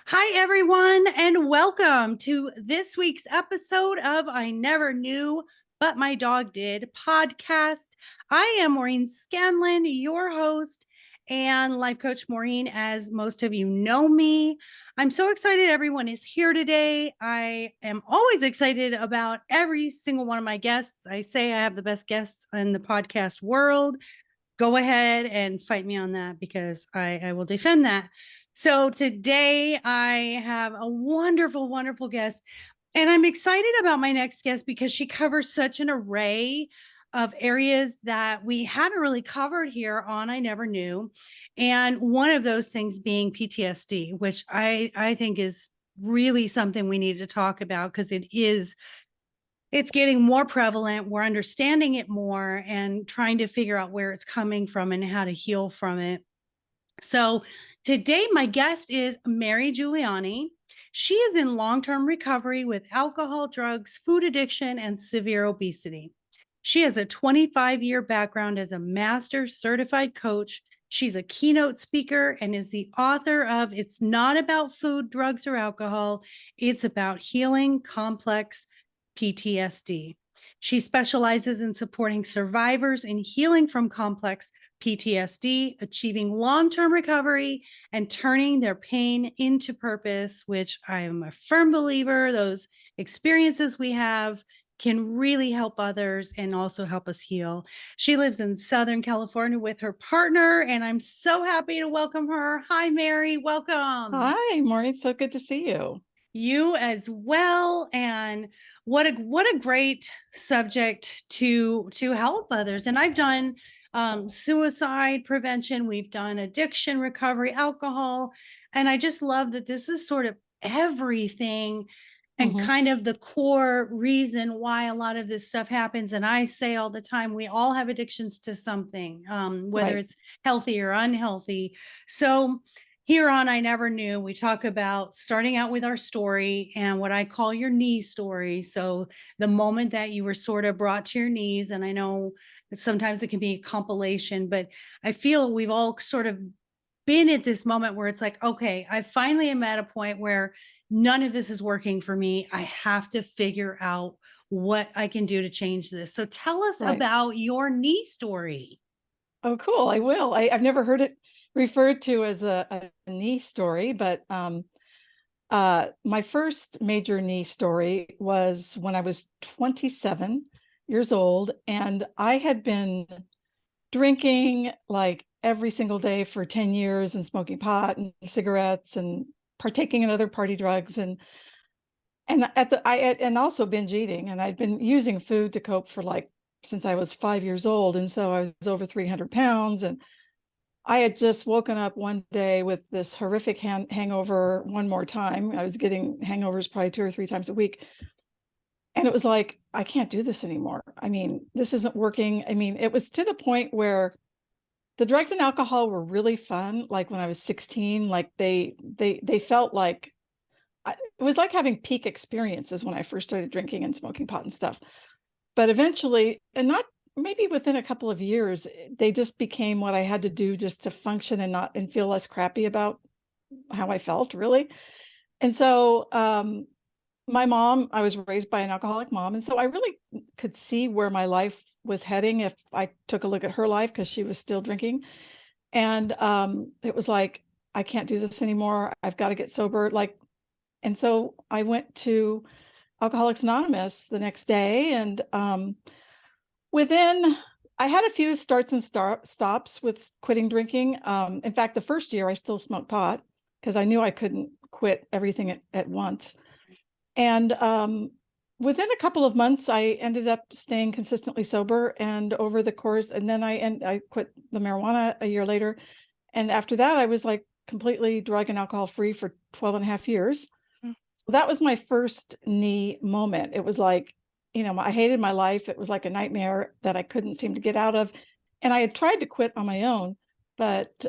Hi, everyone, and welcome to this week's episode of I Never Knew But My Dog Did podcast. I am Maureen Scanlon, your host and life coach Maureen, as most of you know me. I'm so excited everyone is here today. I am always excited about every single one of my guests. I say I have the best guests in the podcast world. Go ahead and fight me on that because I will defend that. So today I have a wonderful, wonderful guest. And I'm excited about my next guest because she covers such an array of areas that we haven't really covered here on I Never Knew. And one of those things being PTSD, which I think is really something we need to talk about because it's getting more prevalent. We're understanding it more and trying to figure out where it's coming from and how to heal from it. So today, my guest is Mary Guiliani. She is in long-term recovery with alcohol, drugs, food addiction, and severe obesity. She has a 25-year background as a master certified coach. She's a keynote speaker and is the author of It's Not About Food, Drugs, or Alcohol. It's About Healing Complex PTSD. She specializes in supporting survivors in healing from complex PTSD, achieving long-term recovery, and turning their pain into purpose, which I am a firm believer those experiences we have can really help others and also help us heal. She lives in Southern California with her partner, and I'm so happy to welcome her. Hi, Mary. Welcome. Hi, Maureen. So good to see you. You as well. And what a great subject to help others. And I've done suicide prevention, we've done addiction recovery, alcohol, and I just love that this is sort of everything and Mhm. kind of the core reason why a lot of this stuff happens. And I say all the time, we all have addictions to something, whether Right. it's healthy or unhealthy. So here on I Never Knew, we talk about starting out with our story and what I call your knee story. So the moment that you were sort of brought to your knees, and I know that sometimes it can be a compilation, but I feel we've all sort of been at this moment where it's like, okay, I finally am at a point where none of this is working for me. I have to figure out what I can do to change this. So tell us Right. about your knee story. Oh, cool. I will. I've never heard it referred to as a knee story, but my first major knee story was when I was 27 years old, and I had been drinking like every single day for 10 years and smoking pot and cigarettes and partaking in other party drugs and also binge eating, and I'd been using food to cope for like since I was 5 years old, and so I was over 300 pounds, and I had just woken up one day with this horrific hangover. One more time, I was getting hangovers probably 2 or 3 times a week, and it was like, I can't do this anymore. I mean, this isn't working. I mean, it was to the point where the drugs and alcohol were really fun. Like when I was 16, like they felt like it was like having peak experiences when I first started drinking and smoking pot and stuff. But eventually, and not maybe within a couple of years, they just became what I had to do just to function and feel less crappy about how I felt, really. And so my mom, I was raised by an alcoholic mom, and so I really could see where my life was heading if I took a look at her life, because she was still drinking. And it was like, I can't do this anymore. I've got to get sober. And so I went to Alcoholics Anonymous the next day, and within, I had a few starts and stops with quitting drinking. In fact, the first year I still smoked pot because I knew I couldn't quit everything at once. And within a couple of months, I ended up staying consistently sober. And over the course, and then I quit the marijuana a year later. And after that, I was like completely drug and alcohol free for 12 and a half years. So that was my first knee moment. It was like, I hated my life. It was like a nightmare that I couldn't seem to get out of. And I had tried to quit on my own, but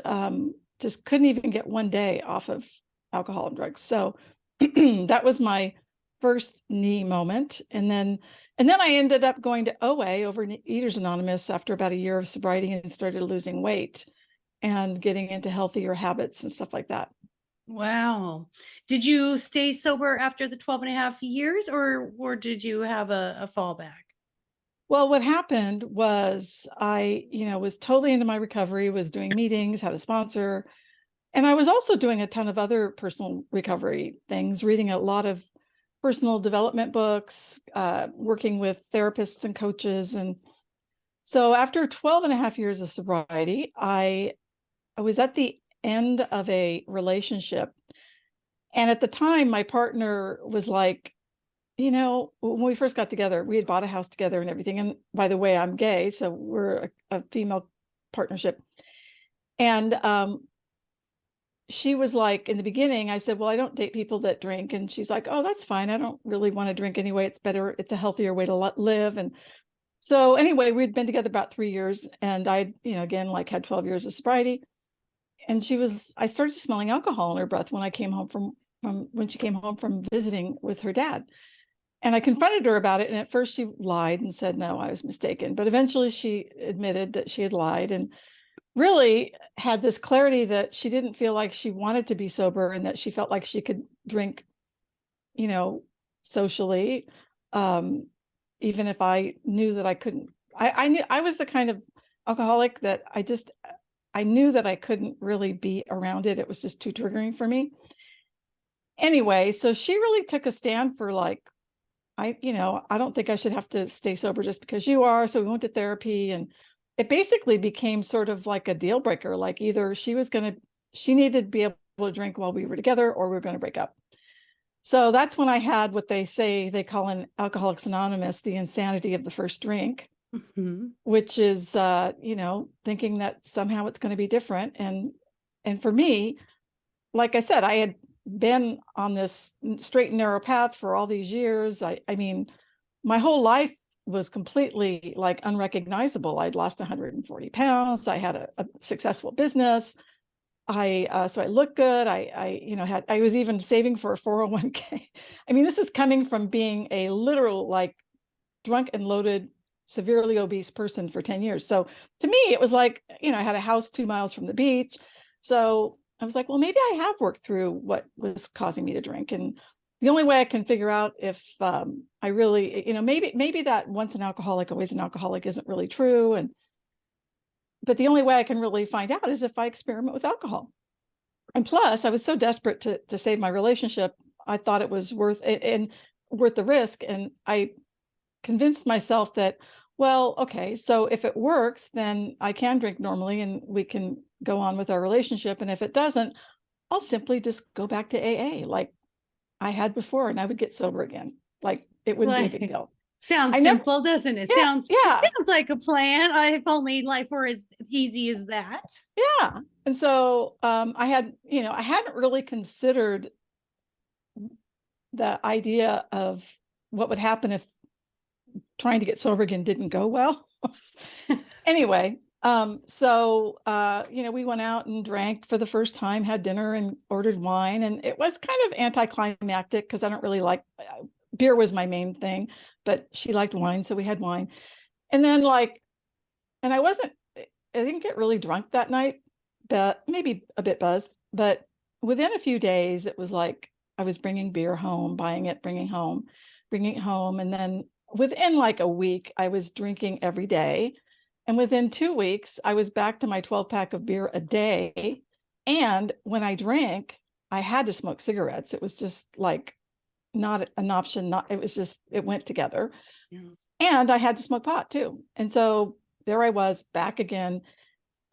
just couldn't even get one day off of alcohol and drugs. So that was my first knee moment. And then I ended up going to OA, over Eaters Anonymous, after about a year of sobriety, and started losing weight and getting into healthier habits and stuff like that. Wow. Did you stay sober after the 12 and a half years, or did you have a fallback? Well, what happened was I, was totally into my recovery, was doing meetings, had a sponsor, and I was also doing a ton of other personal recovery things, reading a lot of personal development books, working with therapists and coaches. And so after 12 and a half years of sobriety, I was at the end of a relationship. And at the time, my partner was like, when we first got together, we had bought a house together and everything. And by the way, I'm gay, so we're a female partnership. And she was like, in the beginning, I said, well, I don't date people that drink. And she's like, oh, that's fine. I don't really want to drink anyway. It's better. It's a healthier way to live. And so anyway, we'd been together about 3 years, and I, again, like had 12 years of sobriety. And I started smelling alcohol in her breath when I came home from when she came home from visiting with her dad. And I confronted her about it. And at first she lied and said, no, I was mistaken. But eventually she admitted that she had lied and really had this clarity that she didn't feel like she wanted to be sober, and that she felt like she could drink, you know, socially. Um, Even if I knew that I couldn't, I knew I was the kind of alcoholic that I knew that I couldn't really be around it. It was just too triggering for me. Anyway, so she really took a stand for like, I don't think I should have to stay sober just because you are. So we went to therapy, and it basically became sort of like a deal breaker. Like either she needed to be able to drink while we were together, or we were going to break up. So that's when I had what they call in Alcoholics Anonymous, the insanity of the first drink, which is, thinking that somehow it's going to be different. And for me, like I said, I had been on this straight and narrow path for all these years. I mean, my whole life was completely like unrecognizable. I'd lost 140 pounds. I had a successful business. So I looked good. I was even saving for a 401k. I mean, this is coming from being a literal, like, drunk and loaded, severely obese person for 10 years. So to me, it was like, I had a house 2 miles from the beach. So I was like, well, maybe I have worked through what was causing me to drink. And the only way I can figure out if I really, maybe that once an alcoholic, always an alcoholic isn't really true. But the only way I can really find out is if I experiment with alcohol. And plus, I was so desperate to save my relationship, I thought it was worth it and worth the risk. And I convinced myself that, well, okay, so if it works, then I can drink normally and we can go on with our relationship. And if it doesn't, I'll simply just go back to AA like I had before, and I would get sober again. Like it wouldn't be a big deal. Sounds I never, simple, doesn't it? yeah, yeah, Sounds like a plan. If only life were as easy as that. yeah. And so I hadn't really considered the idea of what would happen if trying to get sober again didn't go well. Anyway, we went out and drank for the first time, had dinner and ordered wine. And it was kind of anticlimactic because I don't really like beer was my main thing, but she liked wine. So we had wine. And then and I didn't get really drunk that night, but maybe a bit buzzed. But within a few days, it was like I was bringing beer home, buying it, bringing it home. And then within like a week, I was drinking every day. And within 2 weeks, I was back to my 12-pack of beer a day. And when I drank, I had to smoke cigarettes. It was just like not an option. It went together. Yeah. And I had to smoke pot too. And so there I was back again.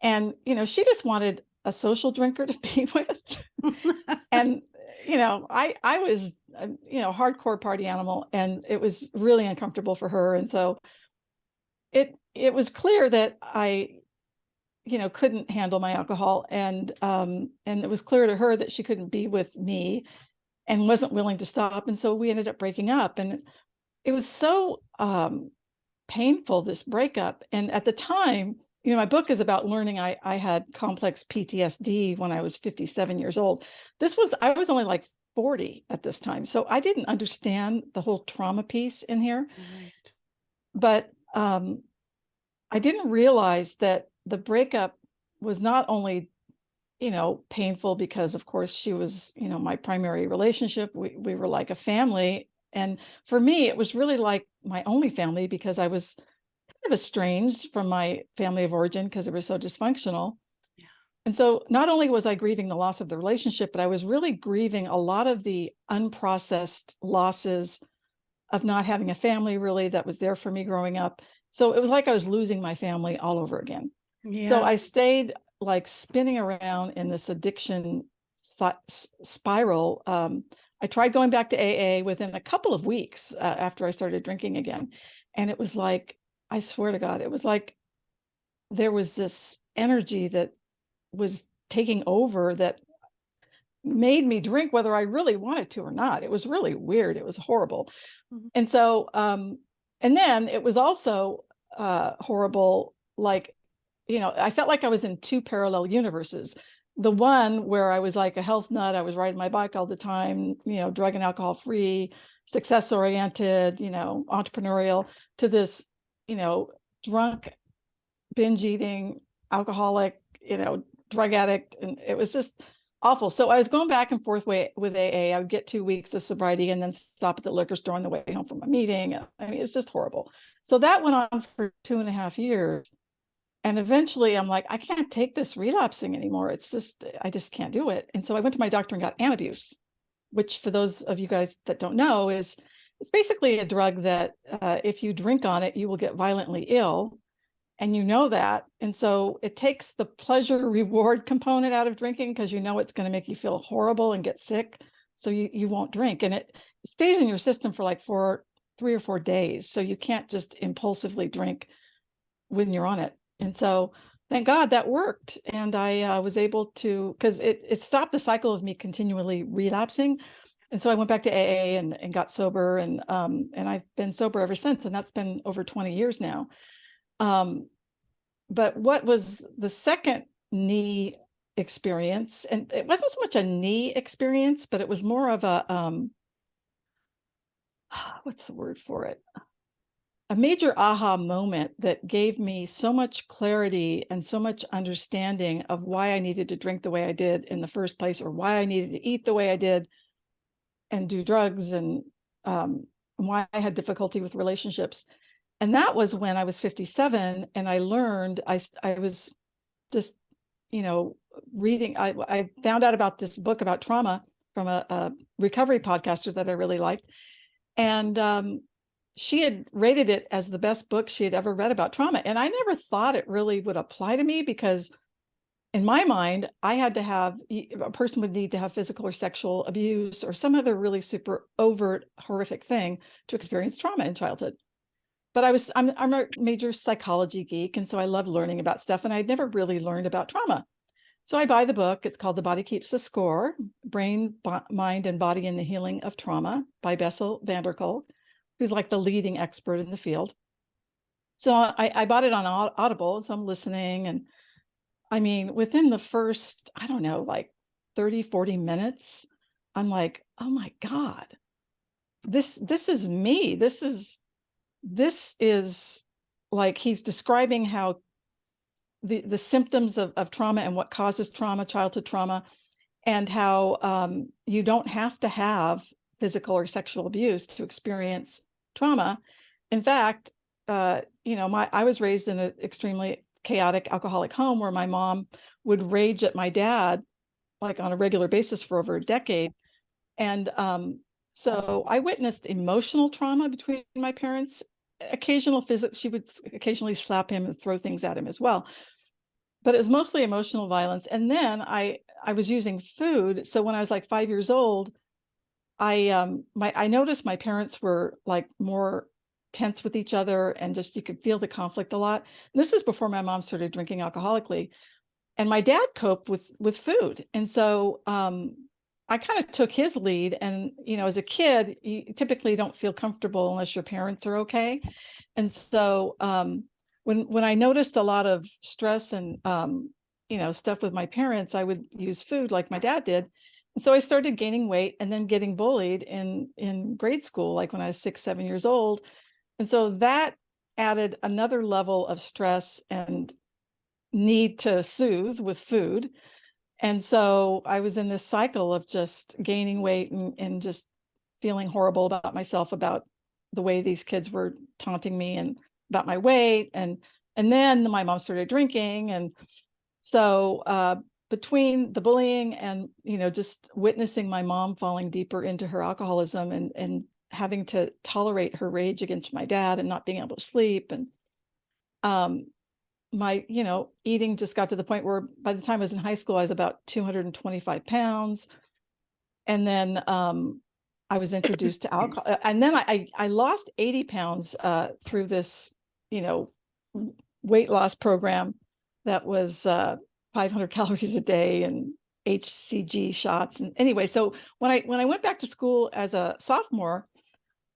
And, she just wanted a social drinker to be with. And, I was, hardcore party animal, and it was really uncomfortable for her. And so it was clear that I, couldn't handle my alcohol. And it was clear to her that she couldn't be with me and wasn't willing to stop. And so we ended up breaking up. And it was so painful, this breakup. And at the time, my book is about learning. I had complex PTSD when I was 57 years old. I was only like 40 at this time. So I didn't understand the whole trauma piece in here. Right. But I didn't realize that the breakup was not only painful because of course she was, my primary relationship. We were like a family. And for me, it was really like my only family because I was kind of estranged from my family of origin because it was so dysfunctional. Yeah. And so not only was I grieving the loss of the relationship, but I was really grieving a lot of the unprocessed losses of not having a family really that was there for me growing up. So it was like I was losing my family all over again. So Yeah. I stayed like spinning around in this addiction spiral. I tried going back to AA within a couple of weeks after I started drinking again. And it was like, I swear to God, it was like there was this energy that was taking over that made me drink whether I really wanted to or not. It was really weird. It was horrible. Mhm. And so, and then it was also horrible. Like, I felt like I was in two parallel universes. The one where I was like a health nut, I was riding my bike all the time, drug and alcohol free, success oriented, entrepreneurial, to this, drunk, binge eating, alcoholic, drug addict. And it was just awful. So I was going back and forth with AA. I would get 2 weeks of sobriety and then stop at the liquor store on the way home from a meeting. I mean, it's just horrible. So that went on for 2.5 years. And eventually I'm like, I can't take this relapsing anymore. I just can't do it. And so I went to my doctor and got Antabuse, which for those of you guys that don't know it's basically a drug that if you drink on it, you will get violently ill. And that. And so it takes the pleasure reward component out of drinking because it's going to make you feel horrible and get sick. So you won't drink. And it stays in your system for like 3 or 4 days. So you can't just impulsively drink when you're on it. And so thank God that worked. And I was able to, because it stopped the cycle of me continually relapsing. And so I went back to AA and got sober. And I've been sober ever since. And that's been over 20 years now. But what was the second knee experience? And it wasn't so much a knee experience, but it was more of a, what's the word for it? A major aha moment that gave me so much clarity and so much understanding of why I needed to drink the way I did in the first place, or why I needed to eat the way I did and do drugs, and why I had difficulty with relationships. And that was when I was 57 and I learned, I was just, reading, I found out about this book about trauma from a recovery podcaster that I really liked. And she had rated it as the best book she had ever read about trauma. And I never thought it really would apply to me because in my mind, a person would need to have physical or sexual abuse or some other really super overt, horrific thing to experience trauma in childhood. But I'm a major psychology geek. And so I love learning about stuff. And I'd never really learned about trauma. So I buy the book. It's called The Body Keeps the Score, Brain, Mind, and Body in the Healing of Trauma by Bessel van der Kolk, who's like the leading expert in the field. So I bought it on Audible. So I'm listening. And I mean, within the first, I don't know, like 30, 40 minutes, I'm like, oh my God, this is me. This is like, he's describing how the symptoms of trauma and what causes trauma, childhood trauma, and how you don't have to have physical or sexual abuse to experience trauma. In fact, I was raised in an extremely chaotic alcoholic home where my mom would rage at my dad like on a regular basis for over a decade. And so I witnessed emotional trauma between my parents, occasional physical. She would occasionally slap him and throw things at him as well. But it was mostly emotional violence. And then I was using food. So when I was like 5 years old, I noticed my parents were like more tense with each other, and just you could feel the conflict a lot. And this is before my mom started drinking alcoholically. And my dad coped with food. And so I kind of took his lead. And, as a kid, you typically don't feel comfortable unless your parents are okay. And so when I noticed a lot of stress and, stuff with my parents, I would use food like my dad did. And so I started gaining weight and then getting bullied in grade school, like when I was 6, 7 years old. And so that added another level of stress and need to soothe with food. And so I was in this cycle of just gaining weight and just feeling horrible about myself, about the way these kids were taunting me and about my weight. And then my mom started drinking. And so between the bullying and, just witnessing my mom falling deeper into her alcoholism and having to tolerate her rage against my dad and not being able to sleep, and my, eating just got to the point where by the time I was in high school, I was about 225 pounds. And then I was introduced to alcohol. And then I lost 80 pounds through this, weight loss program that was 500 calories a day and HCG shots. And anyway, so when I went back to school as a sophomore,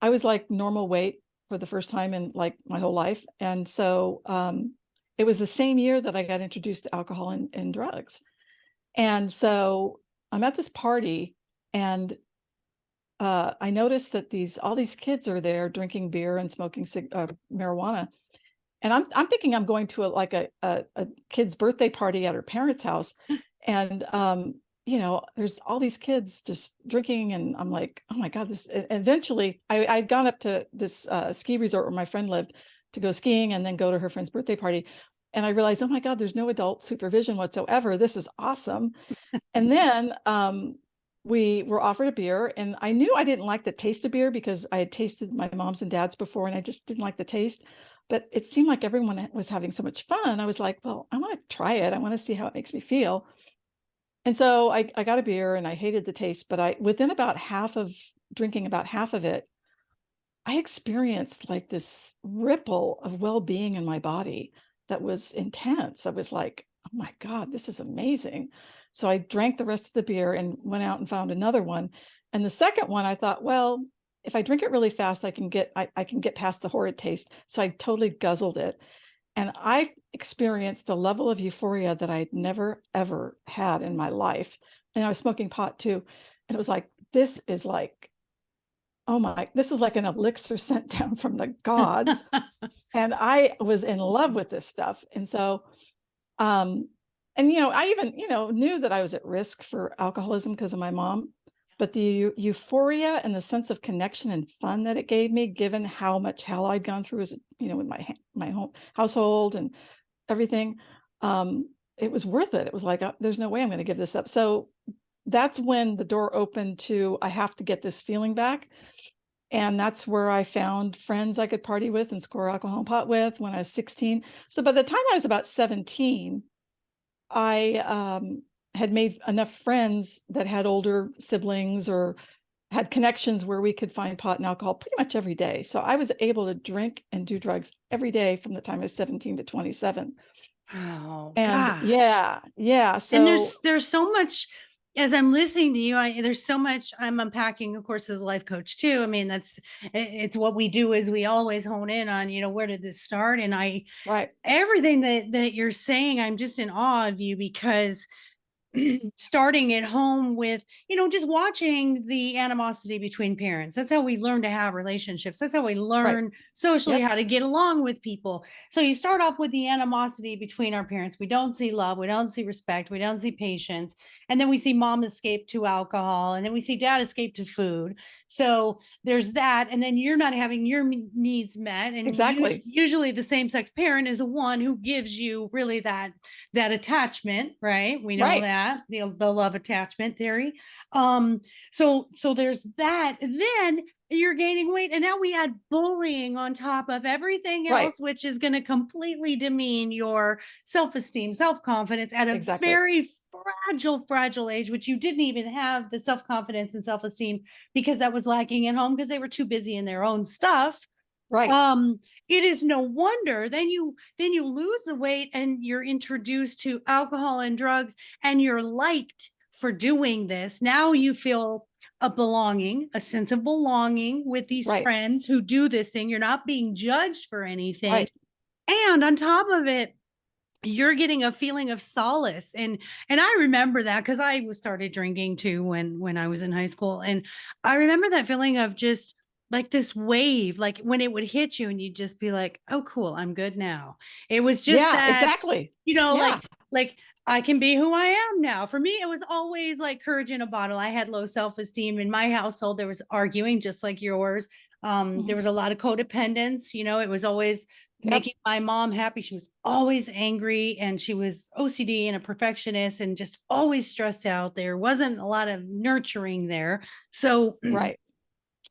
I was like normal weight for the first time in like my whole life. And so it was the same year that I got introduced to alcohol and drugs. And so I'm at this party, and I noticed that all these kids are there drinking beer and smoking marijuana. And I'm thinking I'm going to a kid's birthday party at her parents' house. And there's all these kids just drinking, and I'm like, oh my God, this. And eventually I'd gone up to this ski resort where my friend lived to go skiing and then go to her friend's birthday party. And I realized, oh my God, there's no adult supervision whatsoever. This is awesome. And then we were offered a beer, and I knew I didn't like the taste of beer because I had tasted my mom's and dad's before, and I just didn't like the taste. But it seemed like everyone was having so much fun. I was like, well, I want to try it. I want to see how it makes me feel. And so I got a beer, and I hated the taste, but within about drinking about half of it, I experienced like this ripple of well-being in my body that was intense. I was like, oh my God, this is amazing. So I drank the rest of the beer and went out and found another one. And the second one, I thought, well, if I drink it really fast, I can get past the horrid taste. So I totally guzzled it. And I experienced a level of euphoria that I'd never, ever had in my life. And I was smoking pot too. And it was like, this is like an elixir sent down from the gods. And I was in love with this stuff. And so, I even, knew that I was at risk for alcoholism because of my mom, but the euphoria and the sense of connection and fun that it gave me, given how much hell I'd gone through as, with my home household and everything, it was worth it. It was like, there's no way I'm going to give this up. So that's when the door opened to, I have to get this feeling back. And that's where I found friends I could party with and score alcohol and pot with when I was 16. So by the time I was about 17, I had made enough friends that had older siblings or had connections where we could find pot and alcohol pretty much every day. So I was able to drink and do drugs every day from the time I was 17 to 27. Oh And gosh. yeah. And So there's so much as I'm listening to you, there's so much I'm unpacking, of course, as a life coach too. I mean, it's what we do is we always hone in on, where did this start? And right, everything that you're saying, I'm just in awe of you because starting at home with, just watching the animosity between parents. That's how we learn to have relationships. That's how we right, learn socially yep, how to get along with people. So you start off with the animosity between our parents. We don't see love. We don't see respect. We don't see patience. And then we see mom escape to alcohol. And then we see dad escape to food. So there's that. And then you're not having your needs met. And exactly, usually the same sex parent is the one who gives you really that attachment, right? We know right, that the love attachment theory. So there's that. Then you're gaining weight, and now we add bullying on top of everything right, else, which is going to completely demean your self-esteem, self-confidence at a exactly, very fragile age, which you didn't even have the self-confidence and self-esteem because that was lacking at home because they were too busy in their own stuff. right, um it is no wonder then you lose the weight and you're introduced to alcohol and drugs and you're liked for doing this. Now you feel a sense of belonging with these right, friends who do this thing. You're not being judged for anything, right, and on top of it, you're getting a feeling of solace. And I remember that because I was started drinking too when I was in high school. And I remember that feeling of just like this wave, like when it would hit you and you'd just be like, oh cool, I'm good now. It was just yeah, that, exactly, you know yeah, like like I can be who I am now. For me, it was always like courage in a bottle. I had low self-esteem in my household. There was arguing just like yours. There Mhm. was a lot of codependence. It was always Yep. making my mom happy. She was always angry and she was OCD and a perfectionist and just always stressed out. There wasn't a lot of nurturing there. So Right.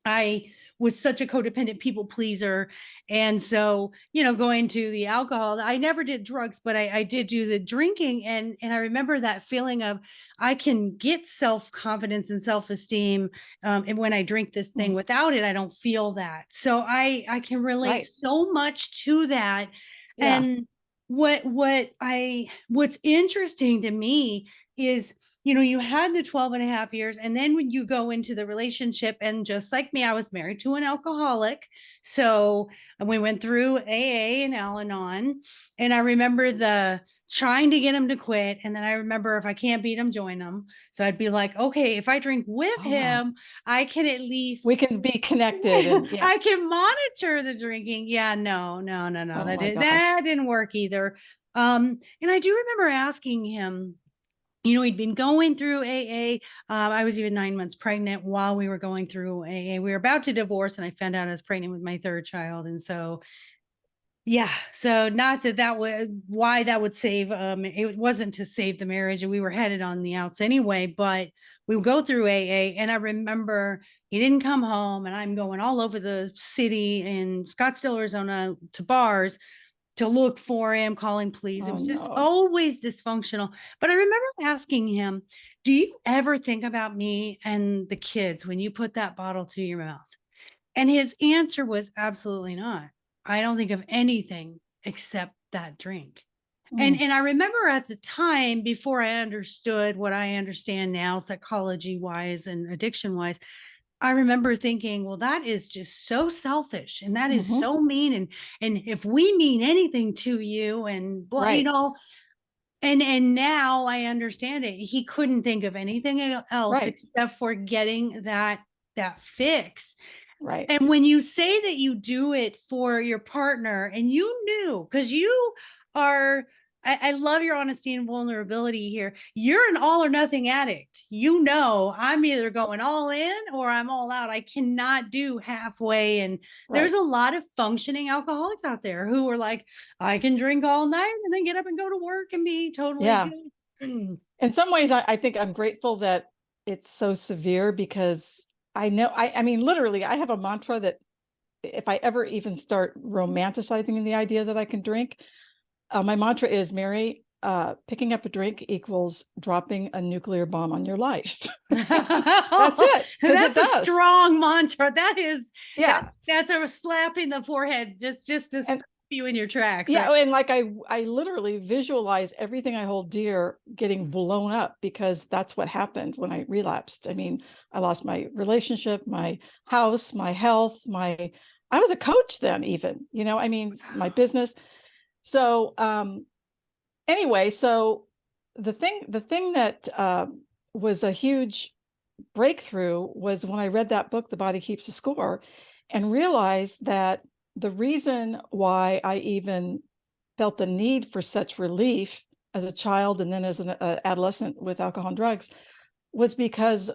I was such a codependent people pleaser. And so, going to the alcohol, I never did drugs, but I did do the drinking. And I remember that feeling of I can get self-confidence and self-esteem. And when I drink this thing, Mhm. without it, I don't feel that. So I can relate Right. so much to that. Yeah. And what's interesting to me is, you had the 12 and a half years, and then when you go into the relationship, and just like me, I was married to an alcoholic. So we went through AA and Al-Anon, and I remember the trying to get him to quit. And then I remember, if I can't beat him, join him. So I'd be like, okay, if I drink with Oh, wow. him, I can at We least can be connected and yeah. I can monitor the drinking. Yeah, no, no, no, no. Oh That my gosh. that didn't work either. And I do remember asking him, he'd been going through AA. I was even 9 months pregnant while we were going through AA. We were about to divorce, and I found out I was pregnant with my third child. And so, yeah, so not that would why that would save. It wasn't to save the marriage, and we were headed on the outs anyway. But we would go through AA, and I remember he didn't come home, and I'm going all over the city in Scottsdale, Arizona, to bars to look for him, calling police. It Oh was just no. always dysfunctional. But I remember asking him, "Do you ever think about me and the kids when you put that bottle to your mouth?" And his answer was, absolutely not. I don't think of anything except that drink. And Mm. and I remember at the time, before I understood what I understand now, psychology wise and addiction wise, I remember thinking, well, that is just so selfish and that is Hmm. so mean. And if we mean anything to you and blah, Right. and now I understand it. He couldn't think of anything else Right. except for getting that fix. Right. And when you say that you do it for your partner, and you knew, because you are, I love your honesty and vulnerability here. You're an all or nothing addict. I'm either going all in or I'm all out. I cannot do halfway. And there's Right. a lot of functioning alcoholics out there who are like, I can drink all night and then get up and go to work and be totally Yeah. good. In some ways, I think I'm grateful that it's so severe because I know, I mean, literally, I have a mantra that if I ever even start romanticizing the idea that I can drink, my mantra is, Mary, picking up a drink equals dropping a nuclear bomb on your life. That's it, because it That's a does. strong mantra. That is, Yeah. that's a slap in the forehead, just to stop And you in your tracks, right? yeah, and like I literally visualize everything I hold dear getting blown up because that's what happened when I relapsed. I mean, I lost my relationship, my house, my health, I was a coach then even, I mean, my business. So anyway, so the thing that was a huge breakthrough was when I read that book, The Body Keeps the Score, and realized that the reason why I even felt the need for such relief as a child and then as an adolescent with alcohol and drugs was because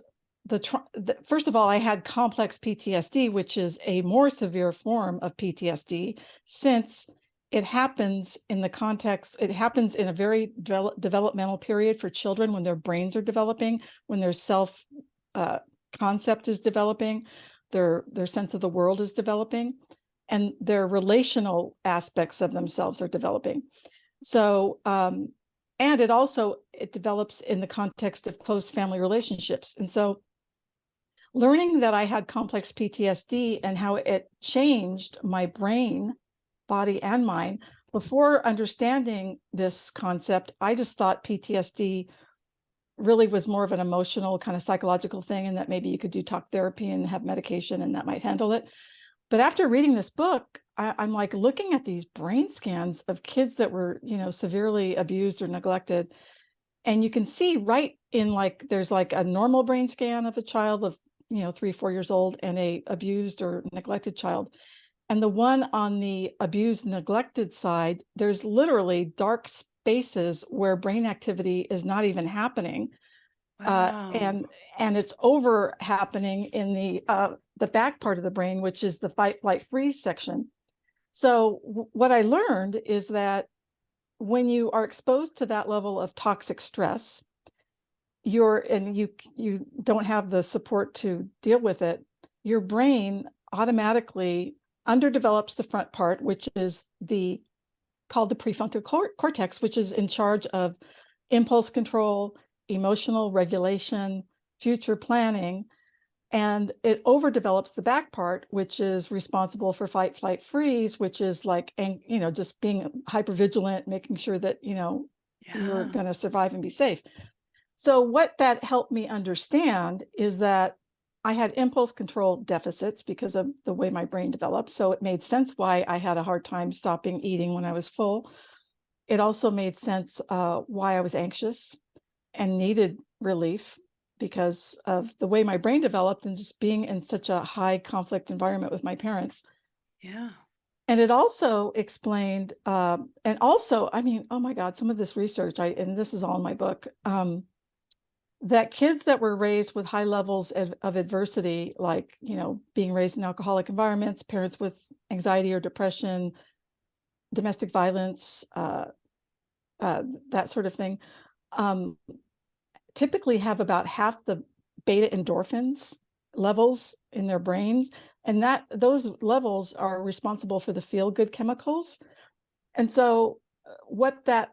first of all, I had complex PTSD, which is a more severe form of PTSD, since it happens in a very developmental period for children when their brains are developing, when their self uh, concept is developing, their sense of the world is developing, and their relational aspects of themselves are developing. So, and it develops in the context of close family relationships. And so learning that I had complex PTSD and how it changed my brain, body, and mind, before understanding this concept, I just thought PTSD really was more of an emotional kind of psychological thing, and that maybe you could do talk therapy and have medication and that might handle it. But after reading this book, I'm like looking at these brain scans of kids that were, severely abused or neglected. And you can see right in there's like a normal brain scan of a child of, 3, 4 years old and a abused or neglected child. And the one on the abused, neglected side, there's literally dark spaces where brain activity is not even happening. Wow. And it's over happening in the back part of the brain, which is the fight, flight, freeze section. So what I learned is that when you are exposed to that level of toxic stress, you don't have the support to deal with it, your brain automatically underdevelops the front part, which is called the prefrontal cortex, which is in charge of impulse control, emotional regulation, future planning. And it overdevelops the back part, which is responsible for fight, flight, freeze, which is like, just being hypervigilant, making sure that, you're going to survive and be safe. So what that helped me understand is that I had impulse control deficits because of the way my brain developed. So it made sense why I had a hard time stopping eating when I was full. It also made sense why I was anxious and needed relief because of the way my brain developed and just being in such a high conflict environment with my parents. Yeah. And it also explained, and also, I mean, oh my God, some of this research, and this is all in my book, that kids that were raised with high levels of adversity, like, being raised in alcoholic environments, parents with anxiety or depression, domestic violence, that sort of thing, typically have about half the beta endorphins levels in their brains. And those levels are responsible for the feel-good chemicals. And so what that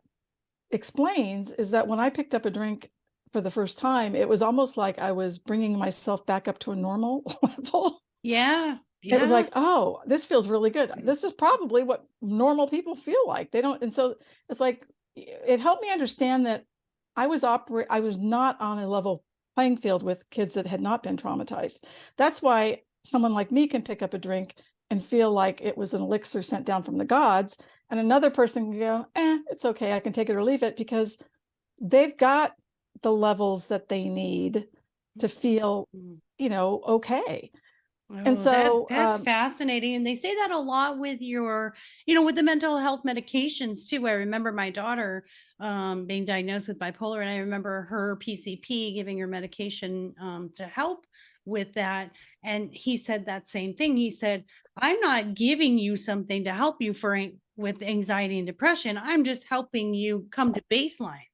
explains is that when I picked up a drink for the first time, it was almost like I was bringing myself back up to a normal level. Yeah. It was like, oh, this feels really good. This is probably what normal people feel like. They don't. And so it's like, it helped me understand that I was not on a level playing field with kids that had not been traumatized. That's why someone like me can pick up a drink and feel like it was an elixir sent down from the gods. And another person can go, it's okay. I can take it or leave it, because they've got the levels that they need to feel, okay. And so that's fascinating. And they say that a lot with with the mental health medications too. I remember my daughter being diagnosed with bipolar, and I remember her PCP giving her medication to help with that. And he said that same thing. He said, I'm not giving you something to help you with anxiety and depression. I'm just helping you come to baseline.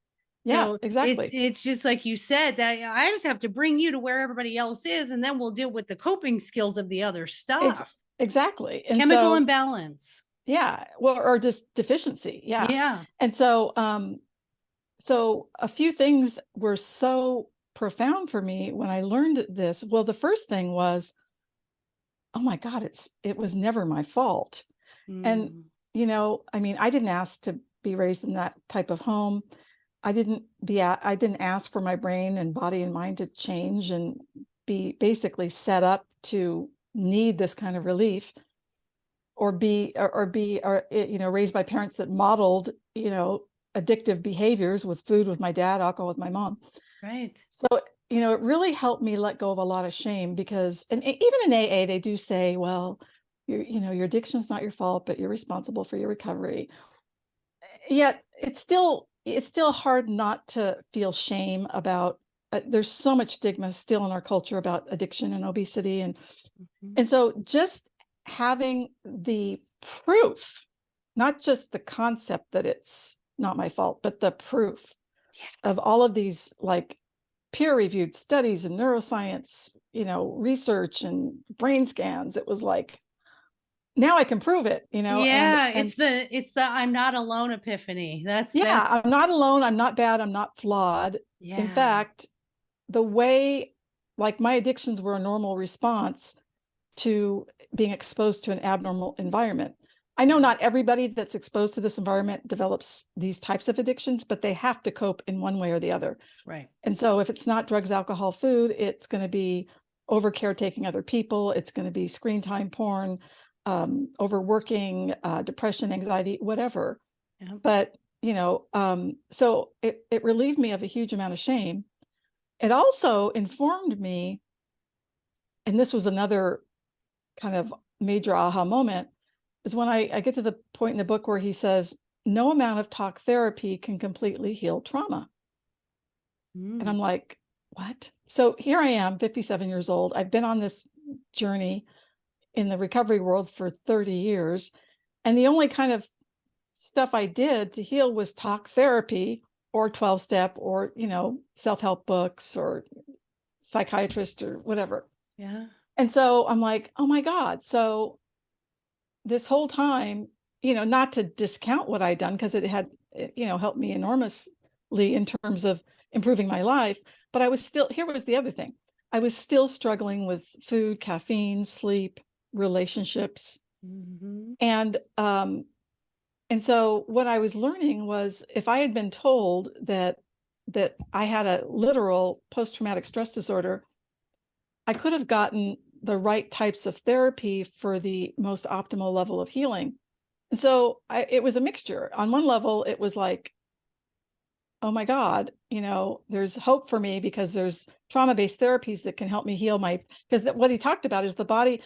Yeah, So exactly. it's just like you said, that I just have to bring you to where everybody else is, and then we'll deal with the coping skills of the other stuff. Exactly. And Chemical so, imbalance. yeah, well, or just deficiency. Yeah. Yeah. And so, so a few things were so profound for me when I learned this. Well, the first thing was, oh my God, it was never my fault. And, I mean, I didn't ask to be raised in that type of home. I didn't ask for my brain and body and mind to change and be basically set up to need this kind of relief, or be raised by parents that modeled, addictive behaviors with food with my dad, alcohol with my mom. Right. So, it really helped me let go of a lot of shame, because, and even in AA, they do say, well, your addiction is not your fault, but you're responsible for your recovery. Yet it's still hard not to feel shame about, there's so much stigma still in our culture about addiction and obesity. And so just having the proof, not just the concept that it's not my fault, but the proof of all of these like peer-reviewed studies and neuroscience, research and brain scans, it was like, now I can prove it, Yeah, and it's the I'm not alone epiphany. That's I'm not alone. I'm not bad. I'm not flawed. In fact, the way, like, my addictions were a normal response to being exposed to an abnormal environment. I know not everybody that's exposed to this environment develops these types of addictions, but they have to cope in one way or the other. Right. And so if it's not drugs, alcohol, food, it's going to be over caretaking other people. It's going to be screen time, porn, overworking, depression, anxiety, whatever. Yeah. But, so it relieved me of a huge amount of shame. It also informed me, and this was another kind of major aha moment, is when I get to the point in the book where he says, no amount of talk therapy can completely heal trauma. And I'm like, what? So here I am, 57 years old. I've been on this journey in the recovery world for 30 years. And the only kind of stuff I did to heal was talk therapy or 12-step or, self-help books or psychiatrist or whatever. Yeah. And so I'm like, oh my God. So this whole time, not to discount what I'd done, because it had, helped me enormously in terms of improving my life. But here was the other thing. I was still struggling with food, caffeine, sleep, relationships. Mm-hmm. And so what I was learning was, if I had been told that I had a literal post-traumatic stress disorder, I could have gotten the right types of therapy for the most optimal level of healing. And so it was a mixture. On one level, it was like, oh my God, there's hope for me because there's trauma-based therapies that can help me heal because what he talked about is the body,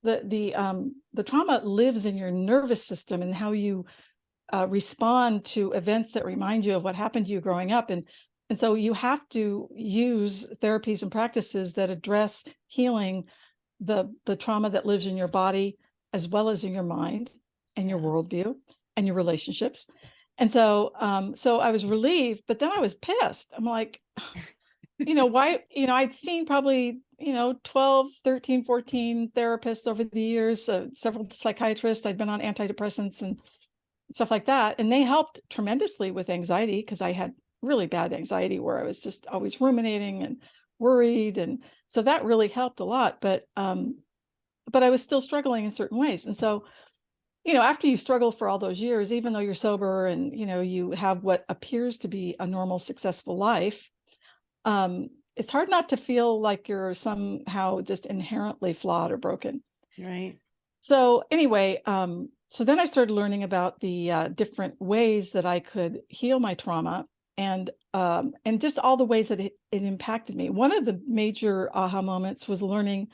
the trauma lives in your nervous system and how you respond to events that remind you of what happened to you growing up. And so you have to use therapies and practices that address healing the trauma that lives in your body, as well as in your mind and your worldview and your relationships. And so, so I was relieved, but then I was pissed. I'm like, why, I'd seen probably, 12, 13, 14 therapists over the years, several psychiatrists. I'd been on antidepressants and stuff like that. And they helped tremendously with anxiety, because I had really bad anxiety where I was just always ruminating and worried. And so that really helped a lot. But I was still struggling in certain ways. And so, after you struggle for all those years, even though you're sober and, you have what appears to be a normal, successful life, it's hard not to feel like you're somehow just inherently flawed or broken. Right. So anyway, so then I started learning about the different ways that I could heal my trauma, and just all the ways that it impacted me. One of the major aha moments was learning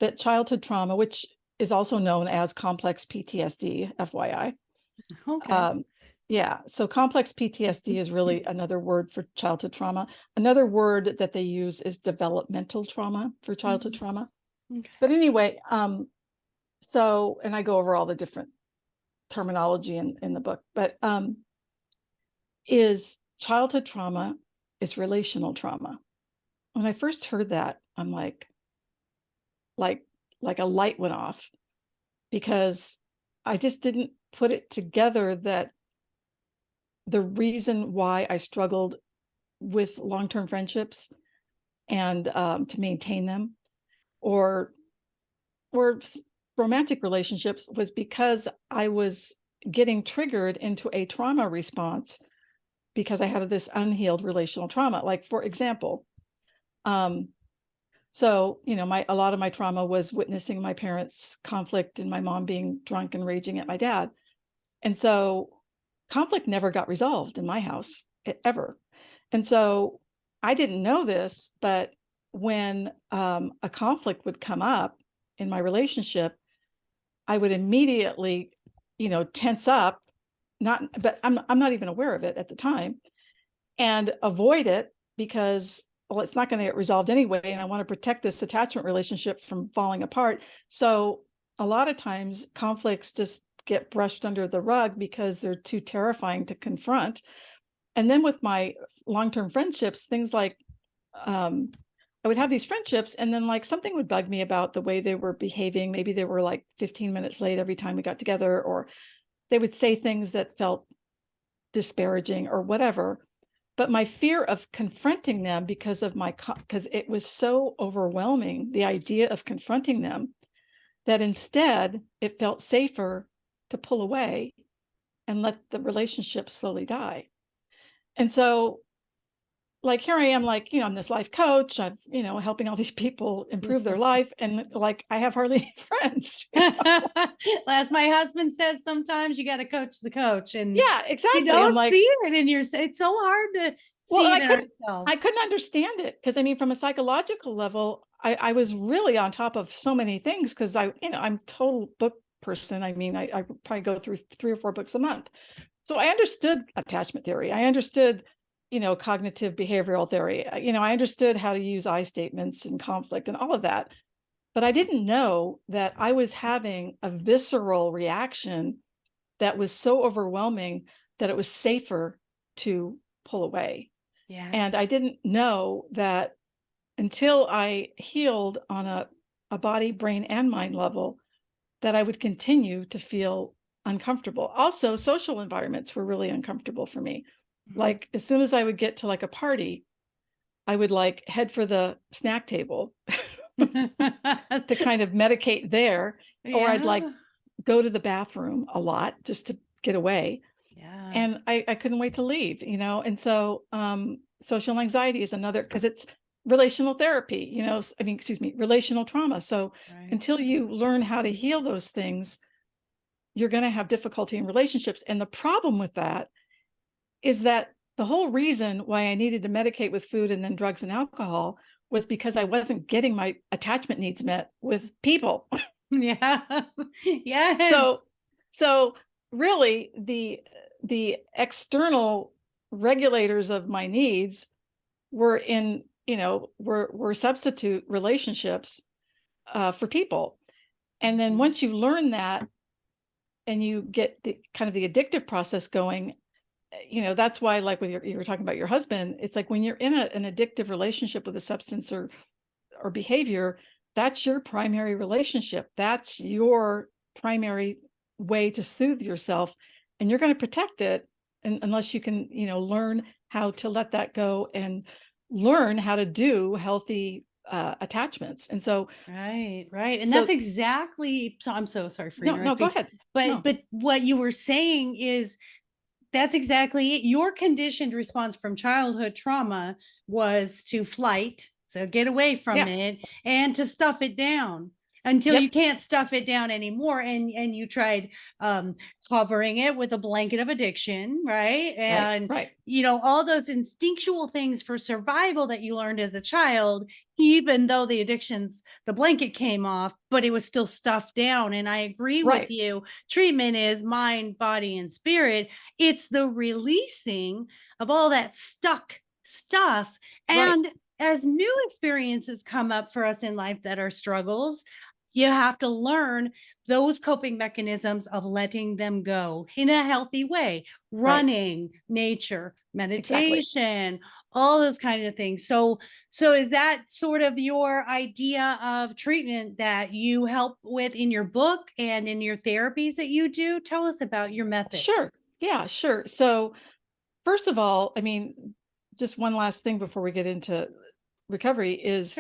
that childhood trauma, which is also known as complex PTSD, FYI. Okay. Yeah, so complex PTSD is really another word for childhood trauma. Another word that they use is developmental trauma for childhood trauma. Okay. But anyway, so, and I go over all the different terminology in the book, but is childhood trauma is relational trauma. When I first heard that, I'm like a light went off, because I just didn't put it together that the reason why I struggled with long-term friendships and to maintain them, or romantic relationships, was because I was getting triggered into a trauma response because I had this unhealed relational trauma. Like, for example, so, a lot of my trauma was witnessing my parents' conflict and my mom being drunk and raging at my dad. And so conflict never got resolved in my house, ever. And so I didn't know this, but when a conflict would come up in my relationship, I would immediately, tense up, but I'm not even aware of it at the time, and avoid it, because, well, it's not going to get resolved anyway, and I want to protect this attachment relationship from falling apart. So a lot of times conflicts just get brushed under the rug because they're too terrifying to confront. And then with my long-term friendships, things like I would have these friendships, and then like something would bug me about the way they were behaving. Maybe they were like 15 minutes late every time we got together, or they would say things that felt disparaging or whatever. But my fear of confronting them, because it was so overwhelming, the idea of confronting them, that instead it felt safer to pull away and let the relationship slowly die. And so, like, here I am, like, I'm this life coach. I'm, helping all these people improve their life. And like, I have hardly any friends. As my husband says, sometimes you got to coach the coach, and Yeah, exactly. you don't I'm like, see it in your, it's so hard to well, see and it in ourselves. I couldn't understand it, because I mean, from a psychological level, I was really on top of so many things, because I'm a total book person. I mean, I probably go through 3 or 4 books a month. So I understood attachment theory. I understood, cognitive behavioral theory. I understood how to use I statements and conflict and all of that. But I didn't know that I was having a visceral reaction that was so overwhelming that it was safer to pull away. Yeah. And I didn't know that until I healed on a body, brain, and mind level, that I would continue to feel uncomfortable. Also, social environments were really uncomfortable for me. Like as soon as I would get to like a party, I would like head for the snack table to kind of medicate there, or I'd like Yeah. go to the bathroom a lot just to get away. Yeah. And I couldn't wait to leave, And so social anxiety is another, because it's relational therapy, relational trauma. So Right. until you learn how to heal those things, you're going to have difficulty in relationships. And the problem with that is that the whole reason why I needed to medicate with food and then drugs and alcohol was because I wasn't getting my attachment needs met with people. Yeah. Yes. So, so really the external regulators of my needs were in, were substitute relationships for people. And then once you learn that and you get the kind of the addictive process going, that's why, like with you were talking about your husband, it's like when you're in an addictive relationship with a substance or behavior, that's your primary relationship. That's your primary way to soothe yourself. And you're going to protect it unless you can, learn how to let that go and learn how to do healthy attachments. And so, Right, right. And that's so exactly, so I'm so sorry for no, go interrupting. ahead. But No, but what you were saying is that's exactly it. Your conditioned response from childhood trauma was to flight, so get away from yeah, it, and to stuff it down until you yep, can't stuff it down anymore. And you tried um, covering it with a blanket of addiction, right? right, And right, all those instinctual things for survival that you learned as a child, even though the blanket came off, but it was still stuffed down. And I agree with right, you. Treatment is mind, body, and spirit. It's the releasing of all that stuck stuff. right, And as new experiences come up for us in life that are struggles, you have to learn those coping mechanisms of letting them go in a healthy way. right, Running, nature, exactly. meditation, all those kind of things. So is that sort of your idea of treatment that you help with in your book and in your therapies that you do? Tell us about your method. Sure. Yeah, sure. So first of all, I mean, just one last thing before we get into recovery Sure. is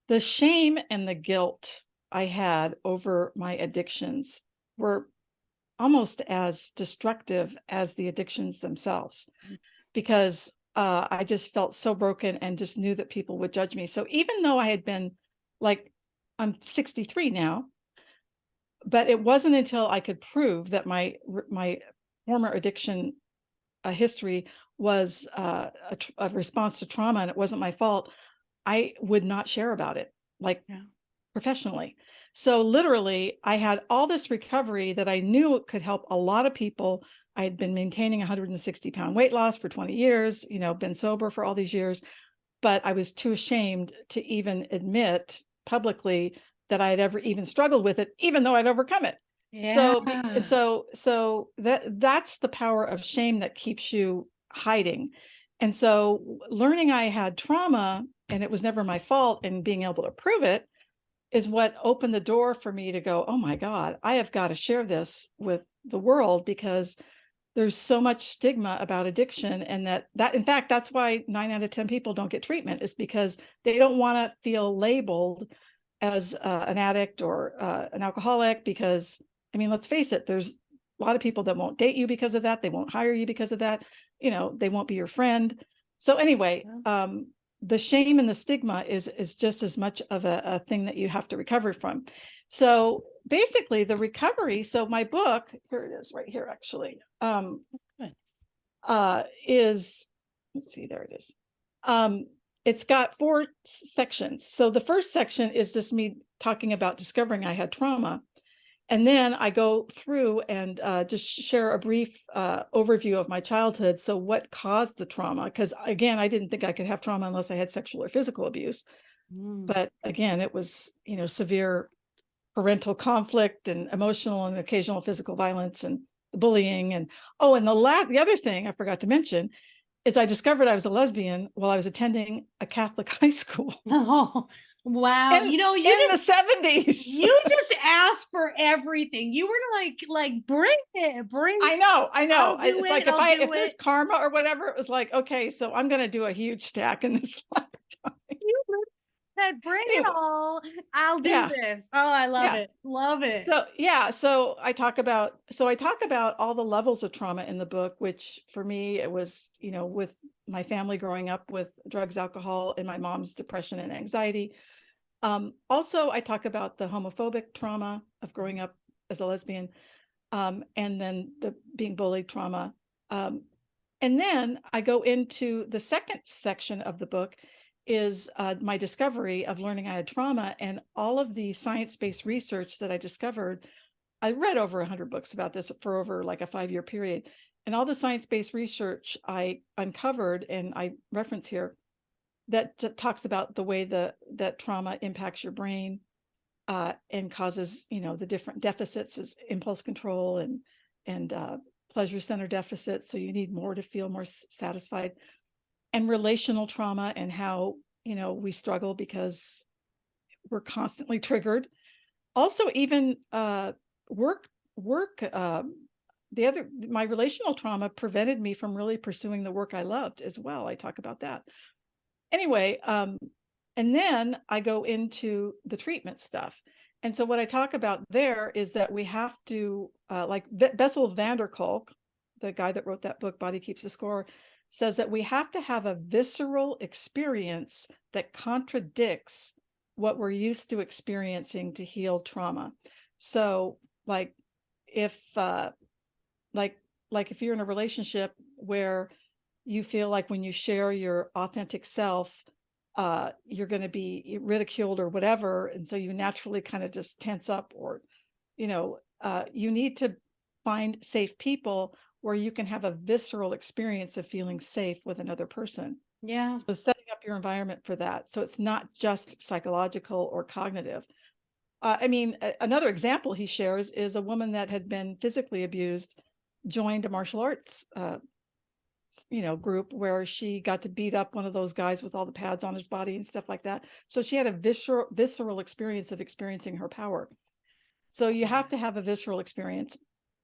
the shame and the guilt I had over my addictions were almost as destructive as the addictions themselves, because I just felt so broken and just knew that people would judge me. So even though I had been like, I'm 63 now, but it wasn't until I could prove that my former addiction history was a response to trauma and it wasn't my fault, I would not share about it, like Yeah. professionally. So literally, I had all this recovery that I knew could help a lot of people. I had been maintaining 160-pound weight loss for 20 years, been sober for all these years, but I was too ashamed to even admit publicly that I had ever even struggled with it, even though I'd overcome it. Yeah. So that's the power of shame that keeps you hiding. And so learning I had trauma and it was never my fault and being able to prove it is what opened the door for me to go, oh my God, I have got to share this with the world, because there's so much stigma about addiction. And that in fact, that's why 9 out of 10 people don't get treatment, is because they don't want to feel labeled as an addict or an alcoholic. Because I mean, let's face it, there's a lot of people that won't date you because of that. They won't hire you because of that. They won't be your friend. So anyway, the shame and the stigma is just as much of a thing that you have to recover from. So basically the recovery, so my book, here it is right here, actually, is, let's see, there it is. It's got 4 sections. So the first section is just me talking about discovering I had trauma. And then I go through and just share a brief overview of my childhood. So what caused the trauma? Because again, I didn't think I could have trauma unless I had sexual or physical abuse. Mm. But again, it was, severe parental conflict and emotional and occasional physical violence and bullying. And the other thing I forgot to mention is I discovered I was a lesbian while I was attending a Catholic high school Oh, wow. in You know, in the 70s. you just asked for everything. You were like, bring it, bring I it. know, I know. I'll do It's it. like I'll do if there's it. karma or whatever, it was like, okay, so I'm gonna do a huge stack in this lifetime. You said, bring it Anyway, all. I'll do yeah, this. Oh, I love yeah. it. Love it. So yeah, so I talk about all the levels of trauma in the book, which for me it was, with my family growing up with drugs, alcohol, and my mom's depression and anxiety. Also, I talk about the homophobic trauma of growing up as a lesbian, and then the being bullied trauma. And then I go into the second section of the book is my discovery of learning I had trauma and all of the science-based research that I discovered. I read over 100 books about this for over like a 5-year period. And all the science-based research I uncovered and I reference here that talks about the way that trauma impacts your brain, and causes, the different deficits as impulse control and pleasure center deficits. So you need more to feel more satisfied, and relational trauma and how, we struggle because we're constantly triggered. Also, even work. My relational trauma prevented me from really pursuing the work I loved as well. I talk about that. Anyway, and then I go into the treatment stuff. And so what I talk about there is that we have to, like Bessel van der Kolk, the guy that wrote that book, Body Keeps the Score, says that we have to have a visceral experience that contradicts what we're used to experiencing to heal trauma. So like if like if you're in a relationship where you feel like when you share your authentic self, you're going to be ridiculed or whatever, and so you naturally kind of just tense up, or you need to find safe people where you can have a visceral experience of feeling safe with another person. Yeah. So setting up your environment for that, so it's not just psychological or cognitive. Another example he shares is a woman that had been physically abused joined a martial arts group where she got to beat up one of those guys with all the pads on his body and stuff like that. So she had a visceral experience of experiencing her power. So you have to have a visceral experience.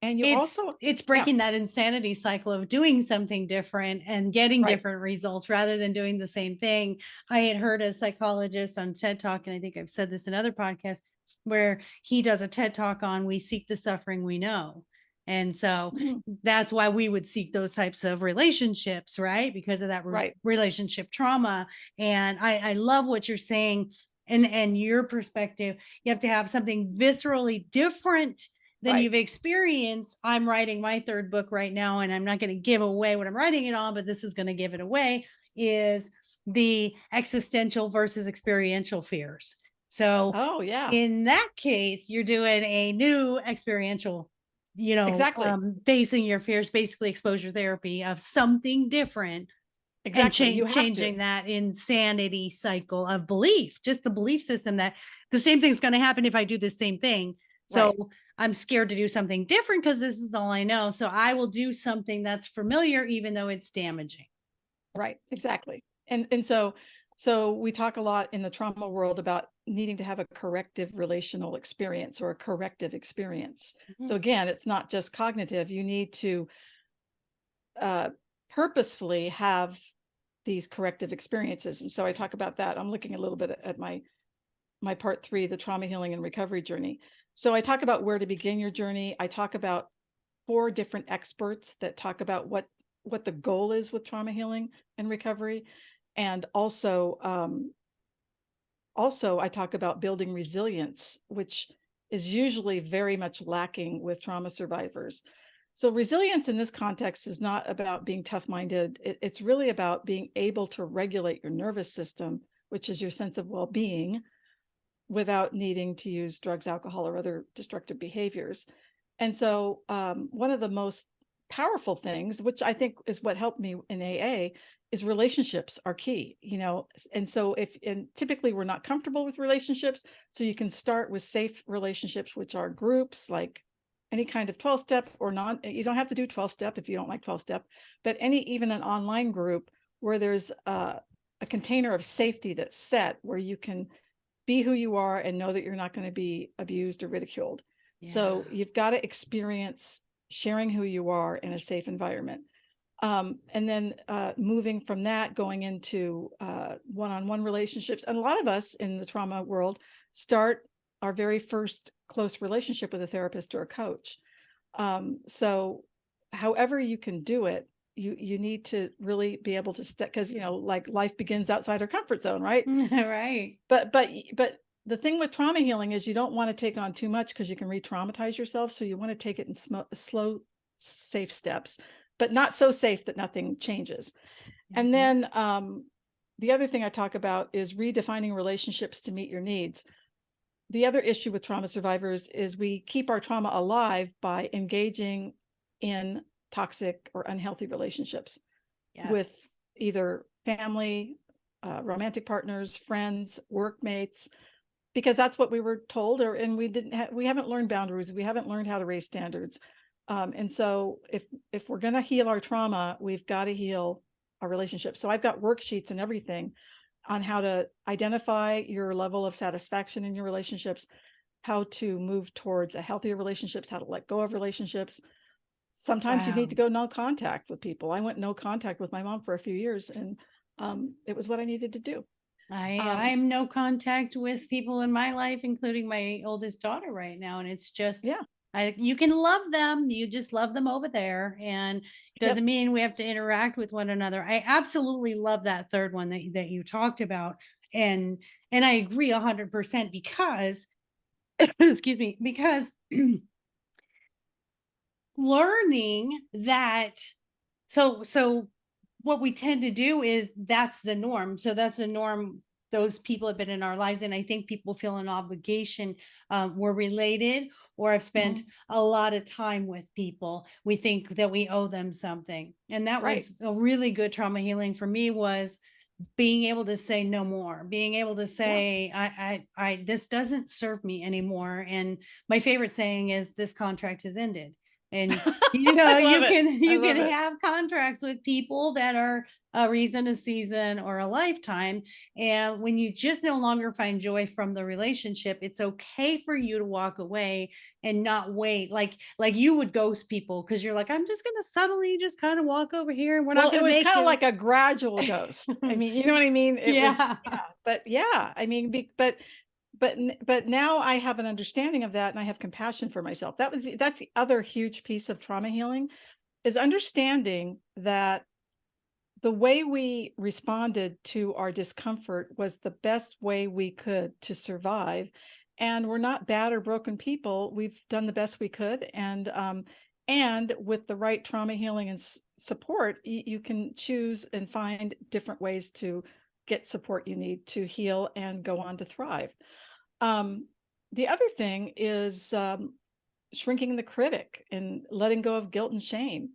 And it's breaking that insanity cycle of doing something different and getting different results rather than doing the same thing. I had heard a psychologist on TED Talk, and I think I've said this in other podcasts, where he does a TED Talk on we seek the suffering we know. And so that's why we would seek those types of relationships, right? Because of that relationship trauma. And I love what you're saying and your perspective. You have to have something viscerally different than you've experienced. I'm writing my third book right now, and I'm not going to give away what I'm writing it on, but this is going to give it away, is the existential versus experiential fears. So in that case, you're doing a new experiential, facing your fears, basically exposure therapy of something different. Exactly. And changing that insanity cycle of belief, just the belief system that the same thing's going to happen if I do the same thing. So I'm scared to do something different because this is all I know. So I will do something that's familiar, even though it's damaging. Right. Exactly. And so we talk a lot in the trauma world about needing to have a corrective relational experience or a corrective experience. So again, it's not just cognitive. You need to purposefully have these corrective experiences. And so I talk about that. I'm looking a little bit at my part 3, the trauma healing and recovery journey. So I talk about where to begin your journey. I talk about 4 different experts that talk about what the goal is with trauma healing and recovery. And also I talk about building resilience, which is usually very much lacking with trauma survivors. So resilience in this context is not about being tough-minded. It's really about being able to regulate your nervous system, which is your sense of well-being, without needing to use drugs, alcohol, or other destructive behaviors. And so one of the most powerful things, which I think is what helped me in AA, is relationships are key, and so and typically we're not comfortable with relationships. So you can start with safe relationships, which are groups, like any kind of 12-step or not. You don't have to do 12-step if you don't like 12-step, but even an online group where there's a container of safety that's set, where you can be who you are and know that you're not going to be abused or ridiculed. Yeah. So you've got to experience sharing who you are in a safe environment. And then moving from that, going into one-on-one relationships. And a lot of us in the trauma world start our very first close relationship with a therapist or a coach. So however you can do it, you need to really be able to step, because like life begins outside our comfort zone, right? Right. But the thing with trauma healing is you don't want to take on too much, because you can re-traumatize yourself. So you want to take it in slow, safe steps, but not so safe that nothing changes. Mm-hmm. And then the other thing I talk about is redefining relationships to meet your needs. The other issue with trauma survivors is we keep our trauma alive by engaging in toxic or unhealthy relationships. Yes. With either family, romantic partners, friends, workmates, because that's what we were told, and we haven't learned boundaries. We haven't learned how to raise standards. And so if we're going to heal our trauma, we've got to heal our relationships. So I've got worksheets and everything on how to identify your level of satisfaction in your relationships, how to move towards a healthier relationships, how to let go of relationships. Sometimes you need to go no contact with people. I went no contact with my mom for a few years, and it was what I needed to do. I'm no contact with people in my life, including my oldest daughter right now. And it's just, you can love them. You just love them over there. And it doesn't mean we have to interact with one another. I absolutely love that third one that you talked about. And I agree 100% because, excuse me, because learning that, so what we tend to do is that's the norm. So that's the norm. Those people have been in our lives. And I think people feel an obligation. We're related, or have spent a lot of time with people. We think that we owe them something. And that was a really good trauma healing for me, was being able to say no more, being able to say, I this doesn't serve me anymore. And my favorite saying is, this contract has ended. And you can have contracts with people that are a reason, a season, or a lifetime. And when you just no longer find joy from the relationship, it's okay for you to walk away and not wait. Like you would ghost people because you're like, I'm just going to subtly just kind of walk over here, and we're not going to make it. It was kind of like a gradual ghost. I mean, you know what I mean? It was, but I mean, but now I have an understanding of that, and I have compassion for myself. That's the other huge piece of trauma healing, is understanding that the way we responded to our discomfort was the best way we could to survive. And we're not bad or broken people. We've done the best we could. And with the right trauma healing and support, you can choose and find different ways to get support you need to heal and go on to thrive. The other thing is shrinking the critic and letting go of guilt and shame.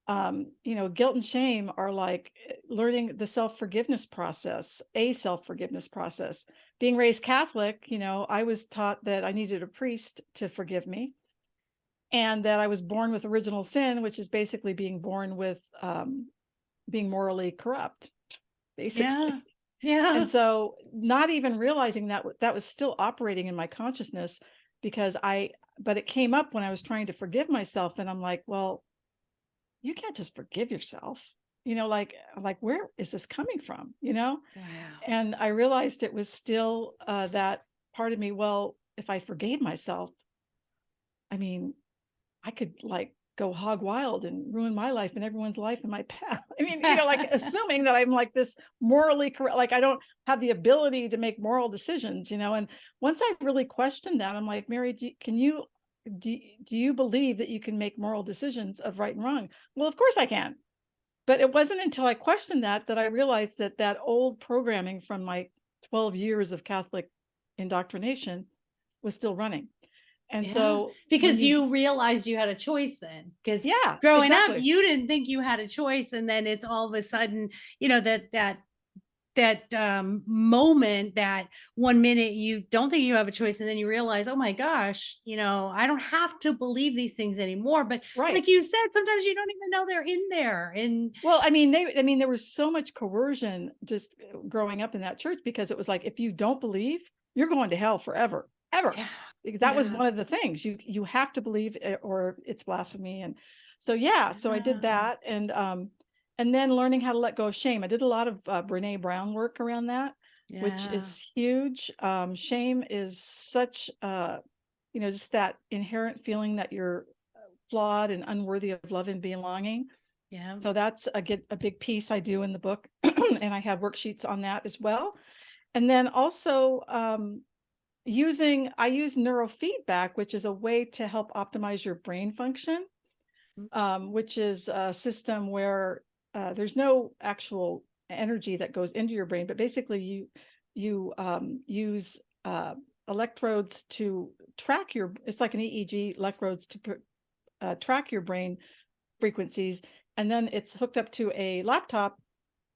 Guilt and shame are like learning the self-forgiveness process, Being raised Catholic, I was taught that I needed a priest to forgive me, and that I was born with original sin, which is basically being born with being morally corrupt, basically. Yeah. And so not even realizing that was still operating in my consciousness, but it came up when I was trying to forgive myself. And I'm like, well, you can't just forgive yourself, like where is this coming from? Wow. And I realized it was still that part of me. Well, if I forgave myself, I mean, I could like go hog wild and ruin my life and everyone's life in my path. I mean, like assuming that I'm like this morally correct, like I don't have the ability to make moral decisions, and once I really questioned that, I'm like, Mary, do you believe that you can make moral decisions of right and wrong? Well, of course I can. But it wasn't until I questioned that I realized that old programming from my 12 years of Catholic indoctrination was still running. And Yeah, so because you realized you had a choice then, because yeah, growing up, exactly. you didn't think you had a choice. And then it's all of a sudden, that moment that 1 minute you don't think you have a choice, and then you realize, oh my gosh, I don't have to believe these things anymore. But Right. like you said, sometimes you don't even know they're in there. And Well, there was so much coercion just growing up in that church, because it was like, if you don't believe, you're going to hell forever, ever. yeah, That was yeah, one of the things, you have to believe it, or it's blasphemy. And so, yeah, so I did yeah, that. And then learning how to let go of shame. I did a lot of Brene Brown work around that, which yeah, is huge. Shame is such, just that inherent feeling that you're flawed and unworthy of love and belonging. yeah, So that's a big piece I do in the book. And I have worksheets on that as well. And then also I use neurofeedback, which is a way to help optimize your brain function, which is a system where there's no actual energy that goes into your brain, but basically you use electrodes to track it's like an EEG, electrodes to track your brain frequencies. And then it's hooked up to a laptop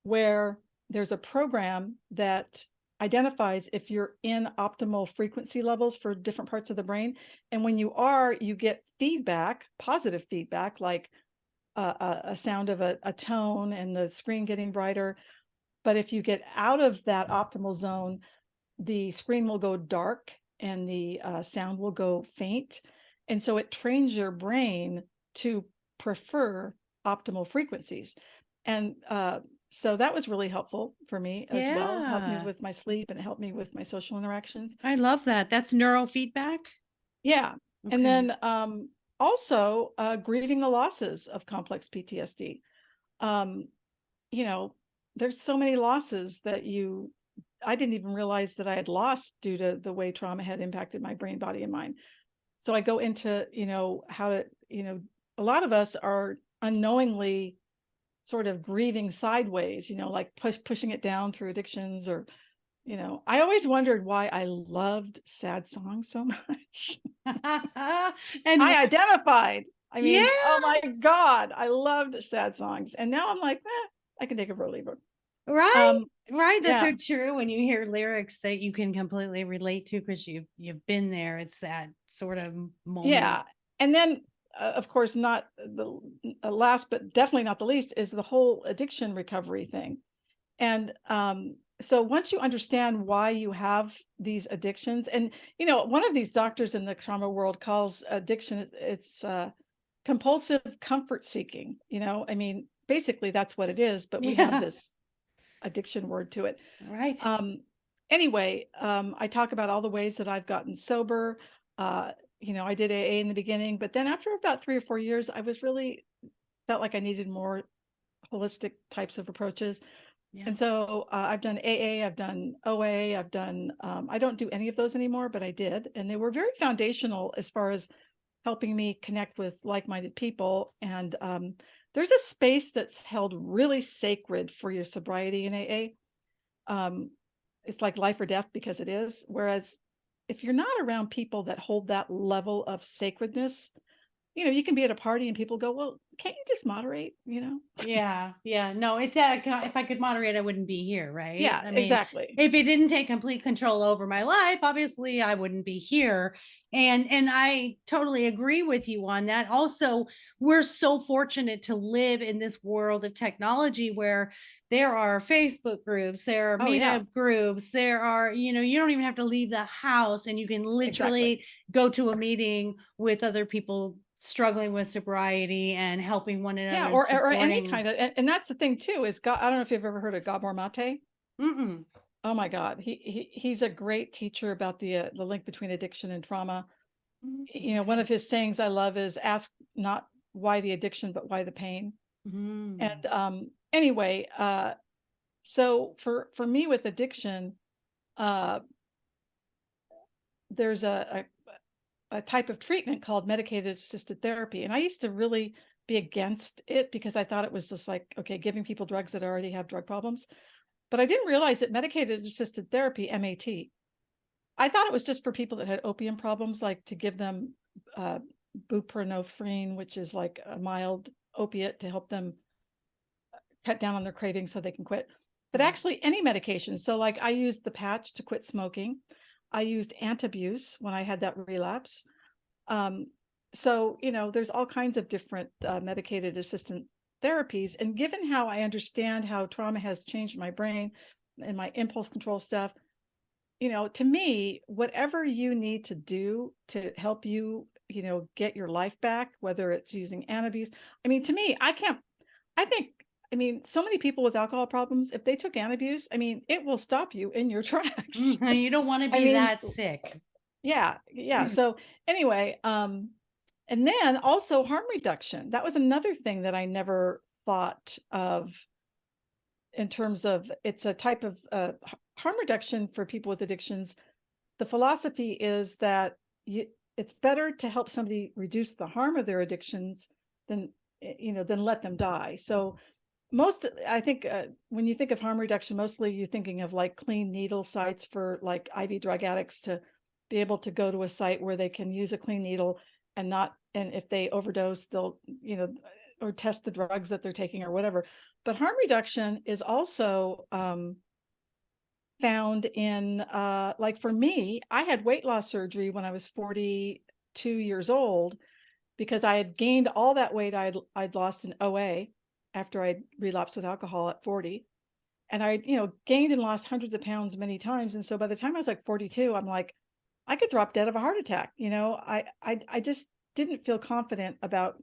where there's a program that identifies if you're in optimal frequency levels for different parts of the brain. And when you are, you get feedback, positive feedback, like a sound of a tone and the screen getting brighter. But if you get out of that optimal zone, the screen will go dark and the sound will go faint. And so it trains your brain to prefer optimal frequencies. And so that was really helpful for me as well. It helped me yeah. with my sleep, and it helped me with my social interactions. I love that. That's neurofeedback. Yeah. And Okay. then also grieving the losses of complex PTSD. Um, you know, there's so many losses that I didn't even realize that I had lost due to the way trauma had impacted my brain, body, and mind. So I go into, how to, a lot of us are unknowingly sort of grieving sideways, like pushing it down through addictions, or, I always wondered why I loved sad songs so much. And I identified. I mean, oh my yes, God, I loved sad songs. And now I'm like, I can take a leave. right, Um, right. That's yeah, so true. When you hear lyrics that you can completely relate to because you've been there, it's that sort of moment. yeah. And then, of course, not the last, but definitely not the least, is the whole addiction recovery thing. And so once you understand why you have these addictions, and one of these doctors in the trauma world calls addiction, it's compulsive comfort seeking. I mean, basically that's what it is, but we have Yeah, this addiction word to it. right. Um, anyway, I talk about all the ways that I've gotten sober. I did AA in the beginning, but then after about 3 or 4 years, I was really felt like I needed more holistic types of approaches. Yeah. And so I've done AA, I've done OA, I don't do any of those anymore, but I did. And they were very foundational as far as helping me connect with like-minded people. And there's a space that's held really sacred for your sobriety in AA. It's like life or death, because it is. Whereas if you're not around people that hold that level of sacredness, you can be at a party and people go, well, can't you just moderate, Yeah, yeah. No, if if I could moderate, I wouldn't be here, right? Yeah, I mean, exactly. if it didn't take complete control over my life, obviously I wouldn't be here. And I totally agree with you on that. Also, we're so fortunate to live in this world of technology where there are Facebook groups, there are Oh yeah, meetup groups, there are, you don't even have to leave the house, and you can exactly. literally go to a meeting with other people struggling with sobriety and helping one Yeah, another and or any supporting. kind of, and that's the thing too, is God. I don't know if you've ever heard of Gabor Mate. Mm-mm. Oh my God, he's a great teacher about the link between addiction and trauma. One Okay. of his sayings I love is, ask not why the addiction, but why the pain. Mm. And anyway, so for me with addiction, uh, there's a type of treatment called medicated assisted therapy, and I used to really be against it because I thought it was just like, okay, giving people drugs that already have drug problems. But I didn't realize that medicated assisted therapy, MAT, I thought it was just for people that had opium problems, like to give them uh, buprenorphine, which is like a mild opiate to help them cut down on their cravings so they can quit. But Right. actually, any medication. So, like, I used the patch to quit smoking. I used antabuse when I had that relapse. Um, so, there's all kinds of different medicated assistant therapies. And given how I understand how trauma has changed my brain and my impulse control stuff, to me, whatever you need to do to help you, get your life back, whether it's using antabuse. I mean, to me, I think, so many people with alcohol problems, if they took antabuse, it will stop you in your tracks. You don't want to I be mean, that sick. yeah, yeah. So anyway, and then also harm reduction. That was another thing that I never thought of in terms of it's a type of harm reduction for people with addictions. The philosophy is that it's better to help somebody reduce the harm of their addictions than than let them die. So I think when you think of harm reduction, mostly you're thinking of like clean needle sites for like IV drug addicts to be able to go to a site where they can use a clean needle and if they overdose, they'll, or test the drugs that they're taking or whatever. But harm reduction is also found in like for me, I had weight loss surgery when I was 42 years old because I had gained all that weight I'd lost in OA after I'd relapsed with alcohol at 40. And I, gained and lost hundreds of pounds many times. And so by the time I was like 42, I'm like, I could drop dead of a heart attack. I just didn't feel confident about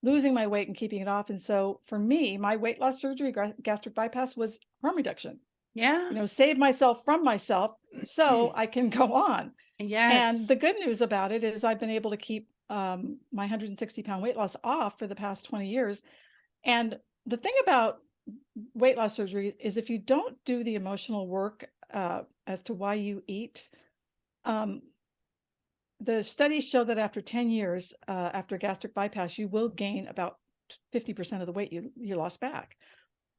losing my weight and keeping it off. And so for me, my weight loss surgery, gastric bypass, was harm reduction. Yeah. Save myself from myself so I can go on. Yes. And the good news about it is I've been able to keep my 160-pound weight loss off for the past 20 years. And the thing about weight loss surgery is if you don't do the emotional work as to why you eat, the studies show that after 10 years, after gastric bypass, you will gain about 50% of the weight you lost back.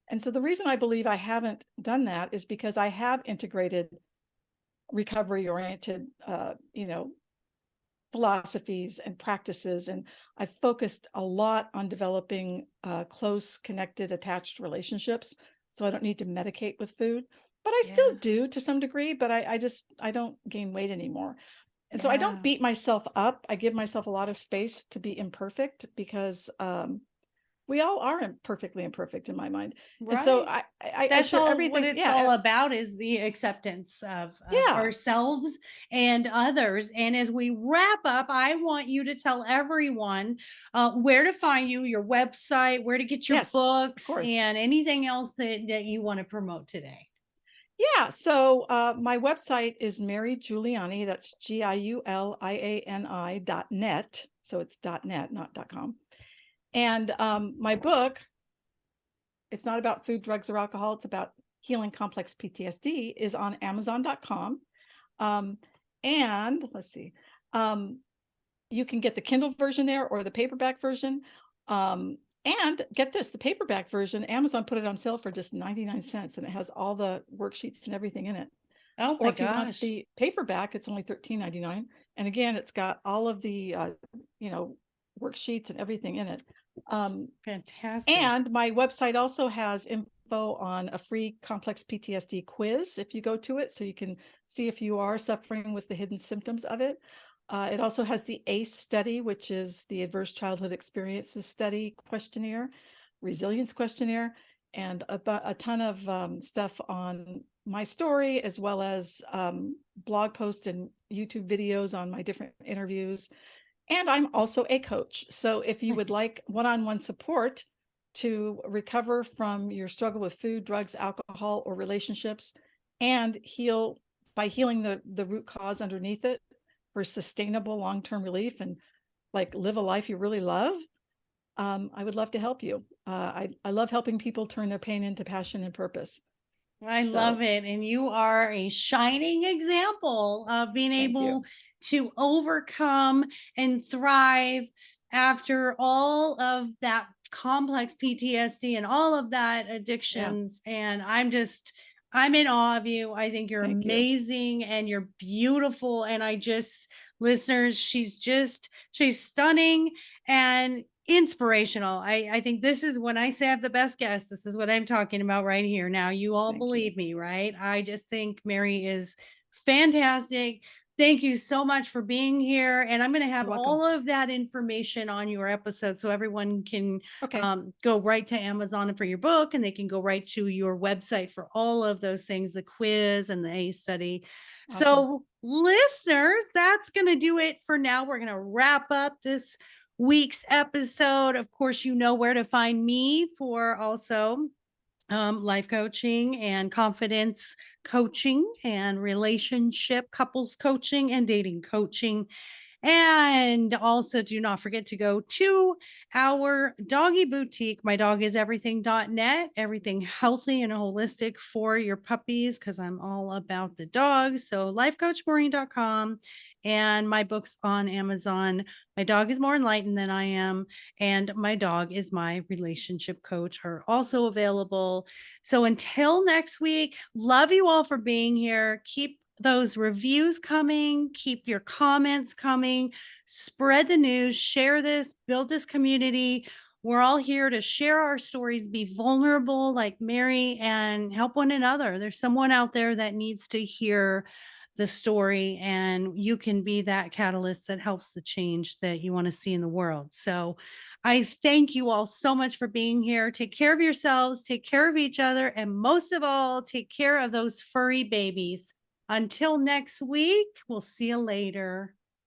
And so the reason I believe I haven't done that is because I have integrated recovery-oriented, philosophies and practices, and I've focused a lot on developing close, connected, attached relationships. So I don't need to medicate with food, but I still Yeah. do to some degree. But I don't gain weight anymore, and so I don't Yeah. beat myself up. I give myself a lot of space to be imperfect because we all are perfectly imperfect in my mind. And so Right. I That's share all what everything. it's Yeah. all about, is the acceptance of Yeah. ourselves and others. And as we wrap up, I want you to tell everyone where to find you, your website, where to get your Yes, of books, course. and anything else that you want to promote today. Yeah. So my website is Mary Guiliani. That's GIULIANI.net. So it's .net, not .com. And my book, it's not about food, drugs, or alcohol. It's about healing complex PTSD, is on Amazon.com. And let's see, you can get the Kindle version there or the paperback version. And get this, the paperback version, Amazon put it on sale for just 99 cents, and it has all the worksheets and everything in it. Oh Or my if you want gosh. the paperback, it's only $13.99. And again, it's got all of the, worksheets and everything in it. Fantastic. And my website also has info on a free complex PTSD quiz if you go to it, so you can see if you are suffering with the hidden symptoms of it. It also has the ACE study, which is the Adverse Childhood Experiences Study questionnaire, resilience questionnaire, and a ton of stuff on my story, as well as blog posts and YouTube videos on my different interviews. And I'm also a coach. So if you would like one-on-one support to recover from your struggle with food, drugs, alcohol, or relationships, and heal by healing the root cause underneath it for sustainable long-term relief and like live a life you really love, I would love to help you. I love helping people turn their pain into passion and purpose. I love So it. And you are a shining example of being thank you. able to overcome and thrive after all of that complex PTSD and all of that Yeah. addictions. And I'm in awe of you. I think you're Thank you. amazing and you're beautiful. And listeners, she's stunning and inspirational. I think this is when I say I have the best guest, this is what I'm talking about right here. Now, you all Thank you. believe me, right? I just think Mary is fantastic. Thank you so much for being here. And I'm going to have You're welcome. all of that information on your episode so everyone can Okay. go right to Amazon for your book, and they can go right to your website for all of those things, the quiz and the ACE study. Awesome. So, listeners, that's going to do it for now. We're going to wrap up this week's episode. Of course, you know where to find me for also life coaching and confidence coaching and relationship couples coaching and dating coaching. And also, do not forget to go to our doggy boutique, mydogiseverything.net, everything healthy and holistic for your puppies, because I'm all about the dogs. So, lifecoachmaureen.com, and my books on Amazon. My dog is more enlightened than I am, and my dog is my relationship coach, are also available. So, until next week, love you all for being here. Keep those reviews coming, keep your comments coming, spread the news, share this, build this community. We're all here to share our stories, be vulnerable like Mary, and help one another. There's someone out there that needs to hear the story, and you can be that catalyst that helps the change that you want to see in the world. So I thank you all so much for being here. Take care of yourselves, take care of each other, and most of all, take care of those furry babies. Until next week, we'll see you later.